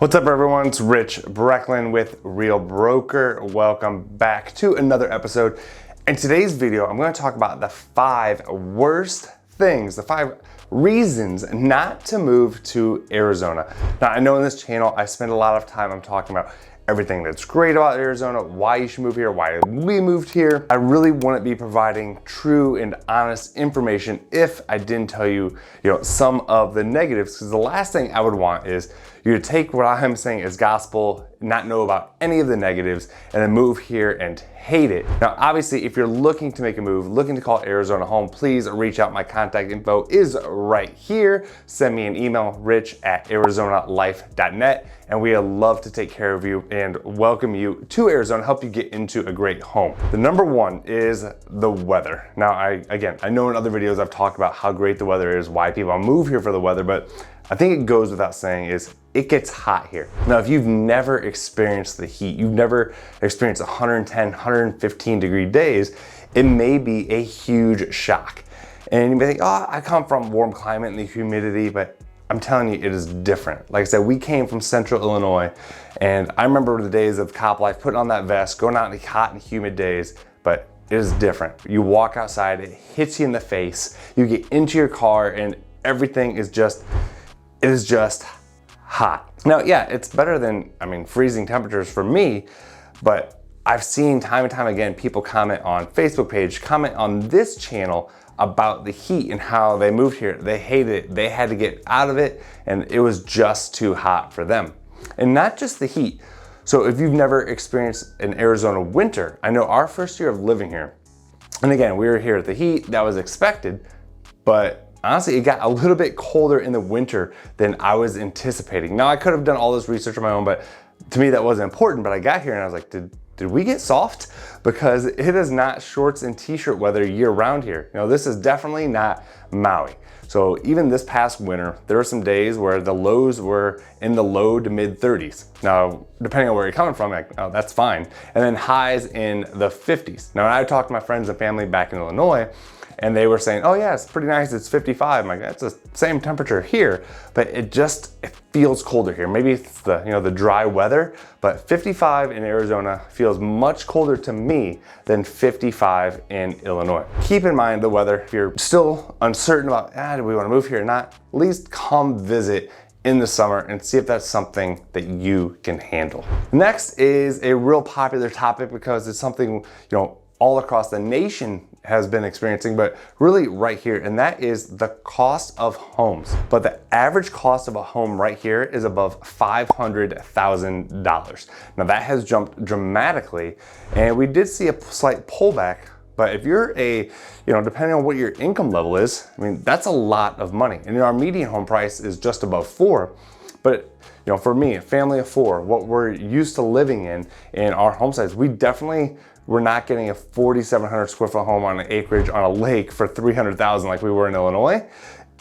What's up everyone, it's Rich Brecklin with GEA Broker. Welcome back to another episode. In today's video, I'm going to talk about the 5 worst things, the 5 reasons not to move to Arizona. Now I know in this channel, I spend a lot of time talking about everything that's great about Arizona, why you should move here, why we moved here. I really wouldn't be providing true and honest information if I didn't tell you, some of the negatives, because the last thing I would want is you to take what I'm saying as gospel, not know about any of the negatives, and then move here and hate it. Now, obviously, if you're looking to make a move, looking to call Arizona home, please reach out. My contact info is right here. Send me an email, rich@arizonalife.net, and we would love to take care of you and welcome you to Arizona, help you get into a great home. The number one is the weather. Now, I know in other videos I've talked about how great the weather is, why people move here for the weather, but I think it goes without saying is it gets hot here. Now, if you've never experienced the heat, you've never experienced 110, 115 degree days, it may be a huge shock. And you may think, oh, I come from warm climate and the humidity, but I'm telling you, it is different. Like I said, we came from central Illinois, and I remember the days of cop life, putting on that vest, going out in the hot and humid days, but it is different. You walk outside, it hits you in the face, you get into your car, and everything is just, it is just hot. Now, yeah, it's better than, freezing temperatures for me, but I've seen time and time again, people comment on Facebook page, comment on this channel about the heat and how they moved here. They hated it, they had to get out of it, and it was just too hot for them. And not just the heat. So if you've never experienced an Arizona winter, I know our first year of living here, and again, we were here at the heat, that was expected, but honestly, it got a little bit colder in the winter than I was anticipating. Now, I could have done all this research on my own, but to me that wasn't important. But I got here and I was like, did we get soft? Because it is not shorts and t-shirt weather year round here. This is definitely not Maui. So even this past winter, there were some days where the lows were in the low to mid 30s. Now, depending on where you're coming from, that's fine. And then highs in the 50s. Now, when I talked to my friends and family back in Illinois, and they were saying, oh yeah, it's pretty nice, it's 55. I'm like, that's the same temperature here, but it feels colder here. Maybe it's the dry weather, but 55 in Arizona feels much colder to me than 55 in Illinois. Keep in mind the weather. If you're still uncertain about, do we want to move here or not, at least come visit in the summer and see if that's something that you can handle. Next is a real popular topic because it's something, all across the nation has been experiencing, but really right here, and that is the cost of homes. But the average cost of a home right here is above $500,000. Now that has jumped dramatically, and we did see a slight pullback, but if you're depending on what your income level is, that's a lot of money. And our median home price is just above 4, but for me, a family of 4, what we're used to living in our home size, we're not getting a 4,700 square foot home on an acreage on a lake for $300,000 like we were in Illinois.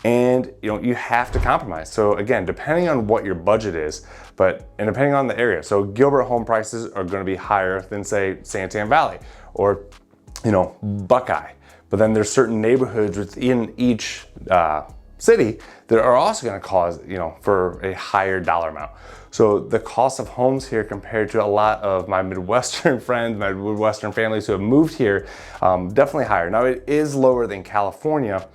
And you have to compromise. So again, depending on what your budget is, and depending on the area. So Gilbert home prices are going to be higher than say Santan Valley or Buckeye. But then there's certain neighborhoods within each city that are also going to cause for a higher dollar amount. So the cost of homes here compared to a lot of my Midwestern friends, my Midwestern families who have moved here, definitely higher. Now it is lower than California,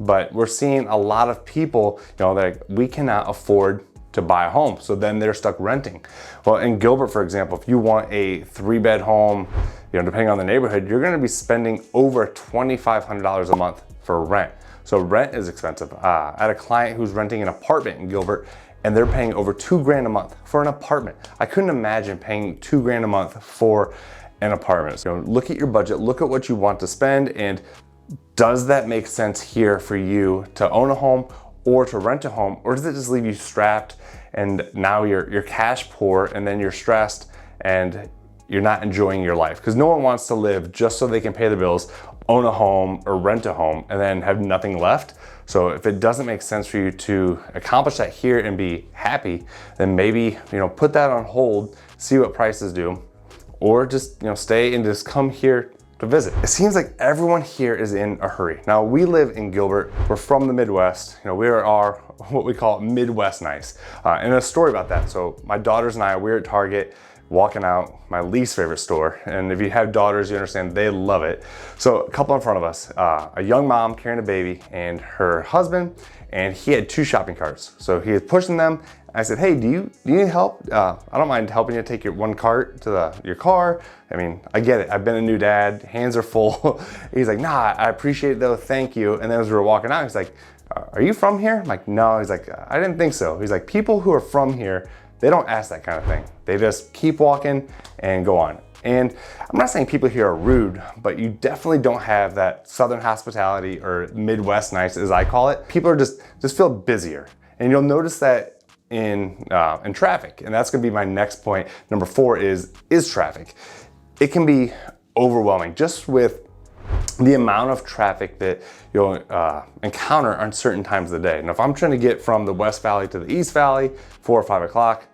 but we're seeing a lot of people, that we cannot afford to buy a home. So then they're stuck renting. Well, in Gilbert, for example, if you want a 3-bed home, depending on the neighborhood, you're going to be spending over $2,500 a month for rent. So rent is expensive. I had a client who's renting an apartment in Gilbert, and they're paying over $2,000 a month for an apartment. I couldn't imagine paying $2,000 a month for an apartment. So look at your budget, look at what you want to spend, and does that make sense here for you to own a home or to rent a home, or does it just leave you strapped and now you're cash poor and then you're stressed and you're not enjoying your life? Because no one wants to live just so they can pay the bills, own a home or rent a home, and then have nothing left. So if it doesn't make sense for you to accomplish that here and be happy, then maybe, put that on hold, see what prices do, or just, stay and just come here to visit. It seems like everyone here is in a hurry. Now, we live in Gilbert. We're from the Midwest. We are what we call Midwest nice. And a story about that. So my daughters and I, we're at Target walking out, my least favorite store. And if you have daughters, you understand they love it. So a couple in front of us, a young mom carrying a baby and her husband, and he had 2 shopping carts. So he was pushing them. I said, hey, do you need help? I don't mind helping you take your 1 cart to your car. I mean, I get it. I've been a new dad. Hands are full. He's like, nah, I appreciate it though. Thank you. And then as we were walking out, he's like, are you from here? I'm like, no. He's like, I didn't think so. He's like, people who are from here, they don't ask that kind of thing. They just keep walking and go on. And I'm not saying people here are rude, but you definitely don't have that Southern hospitality or Midwest nice, as I call it. People are just feel busier. And you'll notice that in traffic. And that's gonna be my next point. Number 4 is traffic. It can be overwhelming just with the amount of traffic that you'll encounter on certain times of the day. Now, if I'm trying to get from the West Valley to the East Valley, 4 or 5 o'clock,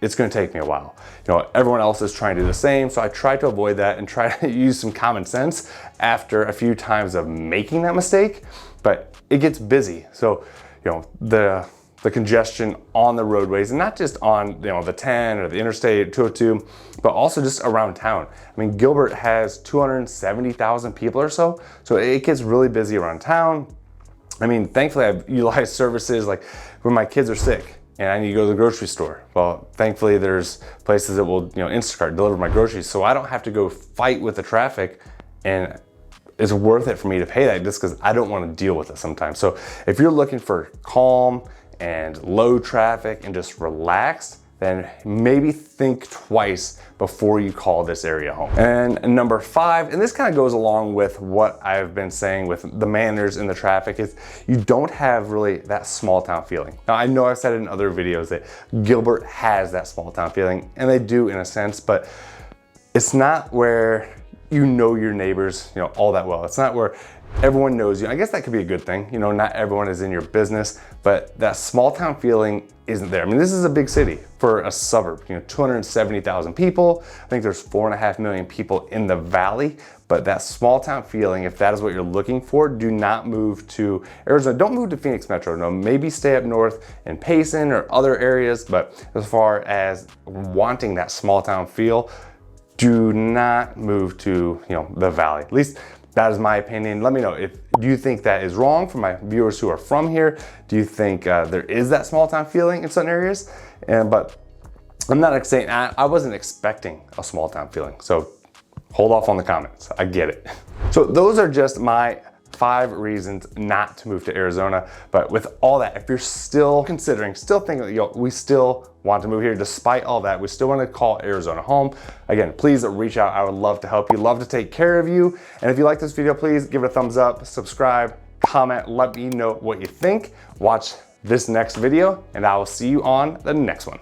it's gonna take me a while. You know, everyone else is trying to do the same, so I try to avoid that and try to use some common sense after a few times of making that mistake, but it gets busy. So, you know, the congestion on the roadways, and not just on, you know, the 10 or the interstate 202, but also just around town. I mean, Gilbert has 270,000 people or so it gets really busy around town. I mean, thankfully I've utilized services like when my kids are sick and I need to go to the grocery store. Well, thankfully there's places that will, you know, Instacart deliver my groceries, so I don't have to go fight with the traffic, and it's worth it for me to pay that just because I don't want to deal with it sometimes. So if you're looking for calm and low traffic and just relaxed, then maybe think twice before you call this area home. And number 5, and this kind of goes along with what I've been saying with the manners in the traffic, is you don't have really that small town feeling. Now, I know I've said in other videos that Gilbert has that small town feeling, and they do in a sense, but it's not where you know your neighbors, you know, all that well. It's not where everyone knows you. I guess that could be a good thing. You know, not everyone is in your business, but that small town feeling isn't there. I mean, this is a big city for a suburb, you know, 270,000 people. I think there's 4.5 million people in the valley, but that small town feeling, if that is what you're looking for, do not move to Arizona. Don't move to Phoenix Metro. No, maybe stay up north in Payson or other areas, but as far as wanting that small town feel, do not move to, you know, the valley. At least that is my opinion. Let me know if you think that is wrong for my viewers who are from here. Do you think there is that small town feeling in certain areas? But I'm not saying, I wasn't expecting a small town feeling. So hold off on the comments. I get it. So those are just my 5 reasons not to move to Arizona. But with all that, if you're still considering, still thinking, yo, we still want to move here, despite all that, we still want to call Arizona home, again, please reach out. I would love to help you, love to take care of you. And if you like this video, please give it a thumbs up, subscribe, comment, let me know what you think. Watch this next video, and I will see you on the next one.